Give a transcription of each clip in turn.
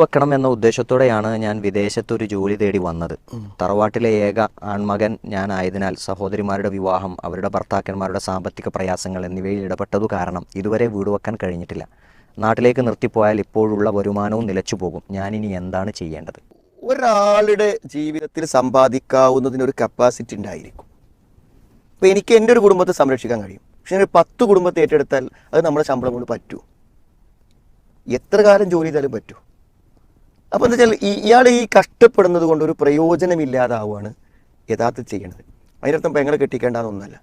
വെക്കണം എന്ന ഉദ്ദേശത്തോടെയാണ് ഞാൻ വിദേശത്തൊരു ജോലി തേടി വന്നത്. തറവാട്ടിലെ ഏക ആൺമകൻ ഞാനായതിനാൽ സഹോദരിമാരുടെ വിവാഹം, അവരുടെ ഭർത്താക്കന്മാരുടെ സാമ്പത്തിക പ്രയാസങ്ങൾ എന്നിവയിൽ ഇടപെട്ടതു കാരണം ഇതുവരെ വീട് വെക്കാൻ കഴിഞ്ഞിട്ടില്ല. നാട്ടിലേക്ക് നിർത്തിപ്പോയാൽ ഇപ്പോഴുള്ള വരുമാനവും നിലച്ചു പോകും. ഞാനിനി എന്താണ് ചെയ്യേണ്ടത്? ഒരാളുടെ ജീവിതത്തിൽ സമ്പാദിക്കാവുന്നതിനൊരു കപ്പാസിറ്റി ഉണ്ടായിരിക്കും. ഇപ്പം എനിക്ക് എൻ്റെ ഒരു കുടുംബത്തെ സംരക്ഷിക്കാൻ കഴിയും. പക്ഷെ ഒരു 10 കുടുംബത്തെ ഏറ്റെടുത്താൽ അത് നമ്മുടെ ശമ്പളം കൊണ്ട് പറ്റുമോ? എത്ര കാലം ജോലി ചെയ്താലും പറ്റുമോ? അപ്പോൾ എന്താ വെച്ചാൽ ഇയാൾ ഈ കഷ്ടപ്പെടുന്നത് കൊണ്ട് ഒരു പ്രയോജനമില്ലാതാവുകയാണ് യഥാർത്ഥത്തിൽ ചെയ്യണത്. അതിനർത്ഥം പെങ്ങളെ കെട്ടിക്കേണ്ടതൊന്നല്ല.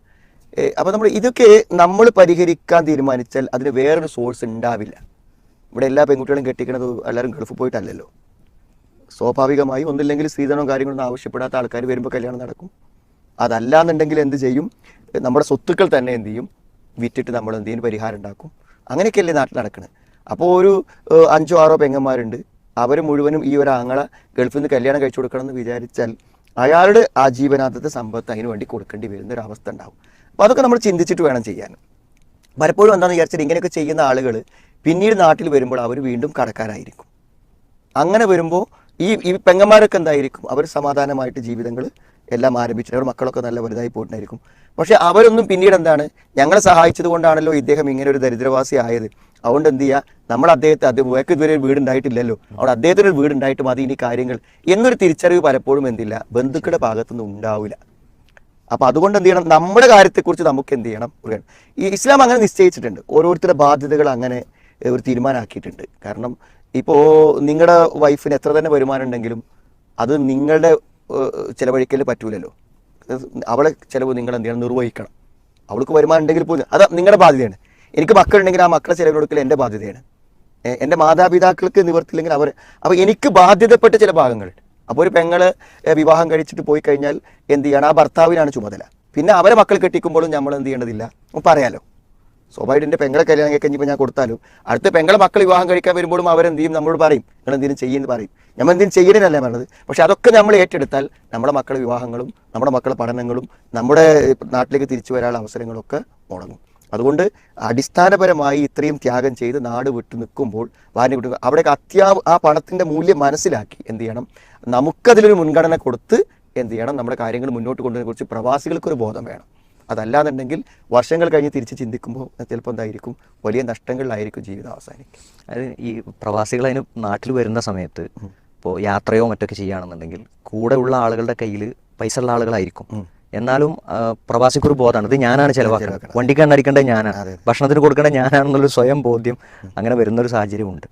അപ്പോൾ ഇതൊക്കെ നമ്മൾ പരിഹരിക്കാൻ തീരുമാനിച്ചാൽ അതിന് വേറൊരു സോഴ്സ് ഉണ്ടാവില്ല. ഇവിടെ എല്ലാ പെൺകുട്ടികളും കെട്ടിക്കണത് എല്ലാവരും ഗൾഫിൽ പോയിട്ടല്ലല്ലോ. സ്വാഭാവികമായി ഒന്നില്ലെങ്കിൽ സ്ത്രീധനവും കാര്യങ്ങളൊന്നും ആവശ്യപ്പെടാത്ത ആൾക്കാർ വരുമ്പോൾ കല്യാണം നടക്കും. അതല്ലാന്നുണ്ടെങ്കിൽ എന്ത് ചെയ്യും? നമ്മുടെ സ്വത്തുക്കൾ തന്നെ എന്ത് ചെയ്യും? വിറ്റിട്ട് നമ്മൾ എന്ത് ചെയ്യും? പരിഹാരം ഉണ്ടാക്കും. അങ്ങനെയൊക്കെയല്ലേ നാട്ടിൽ നടക്കുന്നത്. അപ്പോൾ ഒരു 5 6 പെങ്ങന്മാരുണ്ട്. അവർ മുഴുവനും ഈ ഒരു ആങ്ങളെ ഗൾഫിൽ നിന്ന് കല്യാണം കഴിച്ചു കൊടുക്കണം എന്ന് വിചാരിച്ചാൽ അയാളുടെ ആജീവനാന്തത്തെ സമ്പത്ത് അതിന് വേണ്ടി കൊടുക്കേണ്ടി വരുന്ന ഒരു അവസ്ഥ ഉണ്ടാവും. അപ്പോൾ അതൊക്കെ നമ്മൾ ചിന്തിച്ചിട്ട് വേണം ചെയ്യാൻ. പലപ്പോഴും എന്താണെന്ന് വിചാരിച്ചാൽ ഇങ്ങനെയൊക്കെ ചെയ്യുന്ന ആളുകൾ പിന്നീട് നാട്ടിൽ വരുമ്പോൾ അവർ വീണ്ടും കടക്കാരായിരിക്കും. അങ്ങനെ വരുമ്പോൾ ഈ പെങ്ങന്മാരൊക്കെ എന്തായിരിക്കും? അവർ സമാധാനമായിട്ട് ജീവിതങ്ങൾ എല്ലാം ആരംഭിച്ചിട്ട് അവർ മക്കളൊക്കെ നല്ല വലുതായി പോയിട്ടുണ്ടായിരിക്കും. പക്ഷെ അവരൊന്നും പിന്നീട് എന്താണ്, ഞങ്ങളെ സഹായിച്ചത് കൊണ്ടാണല്ലോ ഇദ്ദേഹം ഇങ്ങനെ ഒരു ദരിദ്രവാസി ആയത്, അതുകൊണ്ട് എന്ത് ചെയ്യുക, നമ്മൾ അദ്ദേഹത്തെ ഇതുവരെ ഒരു വീടുണ്ടായിട്ടില്ലല്ലോ, അവിടെ അദ്ദേഹത്തിന് ഒരു വീടുണ്ടായിട്ട് മതി ഇനി കാര്യങ്ങൾ എന്നൊരു തിരിച്ചറിവ് പലപ്പോഴും എന്തില്ല, ബന്ധുക്കളുടെ ഭാഗത്തുനിന്ന് ഉണ്ടാവില്ല. അപ്പോൾ അതുകൊണ്ട് എന്ത് ചെയ്യണം? നമ്മുടെ കാര്യത്തെക്കുറിച്ച് നമുക്ക് എന്ത് ചെയ്യണം? ഈ ഇസ്ലാം അങ്ങനെ നിശ്ചയിച്ചിട്ടുണ്ട്. ഓരോരുത്തരുടെ ബാധ്യതകൾ അങ്ങനെ ഒരു തീരുമാനമാക്കിയിട്ടുണ്ട്. കാരണം ഇപ്പോൾ നിങ്ങളുടെ വൈഫിന് എത്ര തന്നെ വരുമാനം ഉണ്ടെങ്കിലും അത് നിങ്ങളുടെ ചിലവഴിക്കൽ പറ്റൂലല്ലോ. അവളെ ചിലവ് നിങ്ങൾ എന്ത് ചെയ്യണം? നിർവഹിക്കണം. അവൾക്ക് വരുമാനം ഉണ്ടെങ്കിൽ പോലും അത് നിങ്ങളുടെ ബാധ്യതയാണ്. എനിക്ക് മക്കളുണ്ടെങ്കിൽ ആ മക്കളെ ചിലവ് കൊടുക്കൽ എൻ്റെ ബാധ്യതയാണ്. എൻ്റെ മാതാപിതാക്കൾക്ക് നിവർത്തില്ലെങ്കിൽ അപ്പോൾ എനിക്ക് ബാധ്യതപ്പെട്ട ചില ഭാഗങ്ങളുണ്ട്. അപ്പോൾ ഒരു പെങ്ങള് വിവാഹം കഴിച്ചിട്ട് പോയി കഴിഞ്ഞാൽ എന്ത് ചെയ്യണം? ആ ഭർത്താവിനാണ് ചുമതല. പിന്നെ അവരെ മക്കൾ കെട്ടിക്കുമ്പോഴും നമ്മൾ എന്ത് ചെയ്യേണ്ടതില്ല, പറയാലോ. സ്വാഭാവികമായിട്ട് എൻ്റെ പെങ്ങളെ കല്യാണം കഴിഞ്ഞപ്പോൾ ഞാൻ കൊടുത്താലും അടുത്ത പെങ്ങളെ മക്കൾ വിവാഹം കഴിക്കാൻ വരുമ്പോഴും അവരെന്ത് ചെയ്യും? നമ്മളോട് പറയും, നിങ്ങൾ എന്തെങ്കിലും ചെയ്യുമെന്ന് പറയും. നമ്മൾ എന്തെങ്കിലും ചെയ്യണമെന്നല്ല പറഞ്ഞത്. പക്ഷെ അതൊക്കെ നമ്മൾ ഏറ്റെടുത്താൽ നമ്മുടെ മക്കളുടെ വിവാഹങ്ങളും നമ്മുടെ മക്കളുടെ പഠനങ്ങളും നമ്മുടെ നാട്ടിലേക്ക് തിരിച്ചു വരാനുള്ള അവസരങ്ങളൊക്കെ മുടങ്ങും. അതുകൊണ്ട് അടിസ്ഥാനപരമായി ഇത്രയും ത്യാഗം ചെയ്ത് നാട് വിട്ടു നിൽക്കുമ്പോൾ അവിടേക്ക് ആ പണത്തിൻ്റെ മൂല്യം മനസ്സിലാക്കി എന്ത് ചെയ്യണം? നമുക്കതിലൊരു മുൻഗണന കൊടുത്ത് എന്ത് ചെയ്യണം? നമ്മുടെ കാര്യങ്ങൾ മുന്നോട്ട് കൊണ്ടുവരുന്നതിനെ കുറിച്ച് പ്രവാസികൾക്കൊരു ബോധം വേണം. അതല്ലാന്നുണ്ടെങ്കിൽ വർഷങ്ങൾ കഴിഞ്ഞ് തിരിച്ച് ചിന്തിക്കുമ്പോൾ ചിലപ്പോൾ എന്തായിരിക്കും? വലിയ നഷ്ടങ്ങളിലായിരിക്കും ജീവിതം അവസാനിക്കും. അത് ഈ പ്രവാസികൾ അതിന് നാട്ടിൽ വരുന്ന സമയത്ത് ഇപ്പോൾ യാത്രയോ മറ്റൊക്കെ ചെയ്യുകയാണെന്നുണ്ടെങ്കിൽ കൂടെ ഉള്ള ആളുകളുടെ കയ്യിൽ പൈസ ഉള്ള ആളുകളായിരിക്കും. എന്നാലും പ്രവാസിക്കൊരു ബോധമാണ്, ഇത് ഞാനാണ് ചിലവാക്കുന്നത്, വണ്ടിക്ക് എണ്ണ അടിക്കേണ്ടത് ഞാനാണ്, ഭക്ഷണത്തിന് കൊടുക്കേണ്ടത് ഞാനാണെന്നുള്ളൊരു സ്വയം ബോധ്യം അങ്ങനെ വരുന്നൊരു സാഹചര്യമുണ്ട്.